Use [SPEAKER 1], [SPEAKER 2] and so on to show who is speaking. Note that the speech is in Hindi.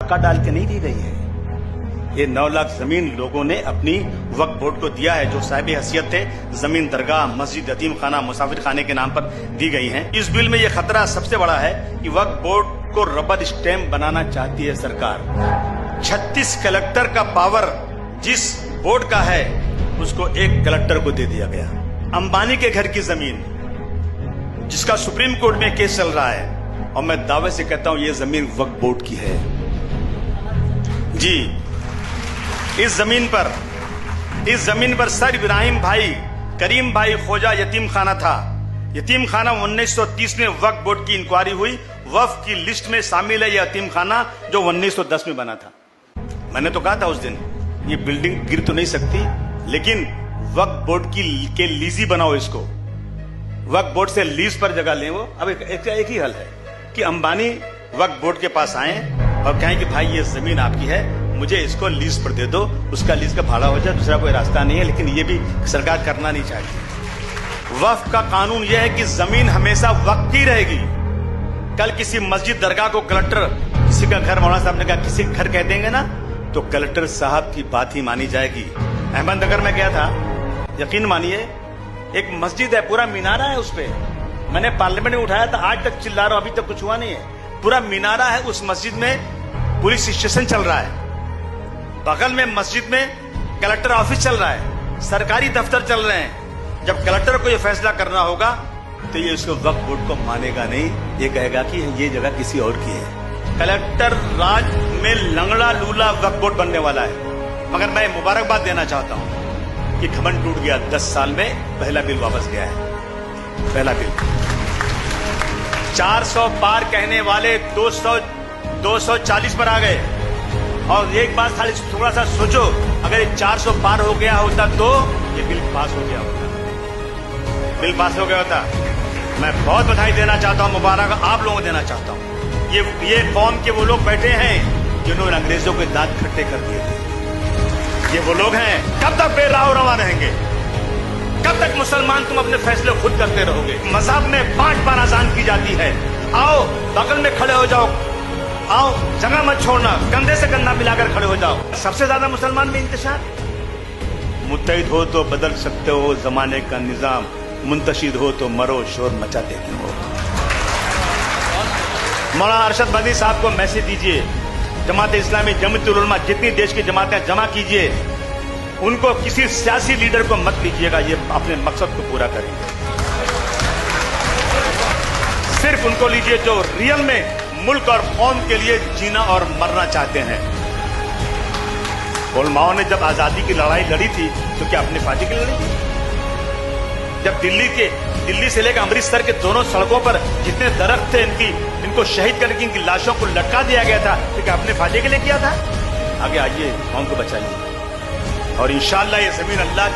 [SPEAKER 1] धक्का डाल के नहीं दी गई है। ये 9 लाख जमीन लोगों ने अपनी वक्फ बोर्ड को दिया है, जो साहिब हैसियत थे। जमीन दरगाह, मस्जिद, यतीम खाना, मुसाफिर खाने के नाम पर दी गई हैं। इस बिल में ये खतरा सबसे बड़ा है कि वक्फ बोर्ड को रबर स्टैंप बनाना चाहती है सरकार। 36 कलेक्टर का पावर जिस बोर्ड का है उसको एक कलेक्टर को दे दिया गया। अंबानी के घर की जमीन जिसका सुप्रीम कोर्ट में केस चल रहा है, और मैं दावे से कहता हूं ये जमीन वक्फ बोर्ड की है। जी, इस जमीन पर सर इब्राहिम भाई, करीम भाई खोजा यतीम खाना था। यतीम खाना 1930 में वक्फ बोर्ड की इंक्वायरी हुई, वक्फ की लिस्ट में शामिल है यह यतीम खाना जो 1910 में बना था। मैंने तो कहा था उस दिन ये बिल्डिंग गिर तो नहीं सकती, लेकिन वक्फ बोर्ड के लीजी बनाओ इसको, वक्फ बोर्ड से लीज पर जगह लें। वो अब एक ही हल है कि अंबानी वक्फ बोर्ड के पास आए और कहें कि भाई ये जमीन आपकी है, मुझे इसको लीज पर दे दो, उसका लीज का भाड़ा हो जाए, दूसरा कोई रास्ता नहीं है। लेकिन ये भी सरकार करना नहीं चाहती। वक्फ का कानून यह है कि जमीन हमेशा वक्फ की रहेगी। कल किसी मस्जिद दरगाह को कलेक्टर, किसी का घर, मौलाना साहब ने कहा किसी घर कह देंगे ना तो कलेक्टर साहब की बात ही मानी जाएगी। अहमदनगर में गया था, यकीन मानिए, एक मस्जिद है, पूरा मीनारा है उस पे। मैंने पार्लियामेंट में उठाया था, आज तक चिल्ला रहा हूं, अभी तक कुछ हुआ नहीं है। पूरा मीनारा है, उस मस्जिद में पुलिस स्टेशन चल रहा है, बगल में मस्जिद में कलेक्टर ऑफिस चल रहा है, सरकारी दफ्तर चल रहे हैं। जब कलेक्टर को यह फैसला करना होगा तो ये इसको वक्फ बोर्ड को मानेगा नहीं, ये कहेगा कि ये जगह किसी और की है। कलेक्टर राज में लंगड़ा लूला वक्फ बोर्ड बनने वाला है। मगर मैं मुबारकबाद देना चाहता हूं कि घमंड टूट गया। 10 साल में पहला बिल वापस गया है। पहला बिल 400 पार कहने वाले 240 पर आ गए। और एक बात खाली थोड़ा सा सोचो, अगर ये 400 पार हो गया होता तो ये बिल पास हो गया होता, बिल पास हो गया होता। मैं बहुत बधाई देना चाहता हूं, मुबारक आप लोगों को देना चाहता हूं। ये कौम के वो लोग बैठे हैं जिन्होंने अंग्रेजों के दांत खट्टे कर दिए थे। ये वो लोग हैं। कब तक बेराह रवा रहेंगे? कब तक मुसलमान तुम अपने फैसले खुद करते रहोगे? मजहब में 5 बार अजान की जाती है। आओ बगल में खड़े हो जाओ, आओ जगह मत छोड़ना, कंधे से कंधा मिलाकर खड़े हो जाओ। सबसे ज्यादा मुसलमान में इंतशार। मुत्तहिद हो तो बदल सकते हो जमाने का निजाम, मुंतशिर हो तो मरो शोर मचाते क्यों हो। मौलाना अरशद बदरी साहब को मैसेज दीजिए, जमात इस्लामी, जमीयतुल उलमा, जितनी देश की जमातें जमा कीजिए, उनको किसी सियासी लीडर को मत लीजिएगा, ये अपने मकसद को पूरा करेंगे। सिर्फ उनको लीजिए जो रियल में मुल्क और कौम के लिए जीना और मरना चाहते हैं। उलमाओं ने जब आजादी की लड़ाई लड़ी थी तो क्या अपने फायदे के लिए लड़ी थी? जब दिल्ली से लेकर अमृतसर के दोनों सड़कों पर जितने दरख्त थे इनको शहीद करके इनकी लाशों को लटका दिया गया था, तो क्या अपने फायदे के लिए किया था? आगे आइए, कौम को बचाइए और इंशाअल्लाह ये जमीन अल्लाह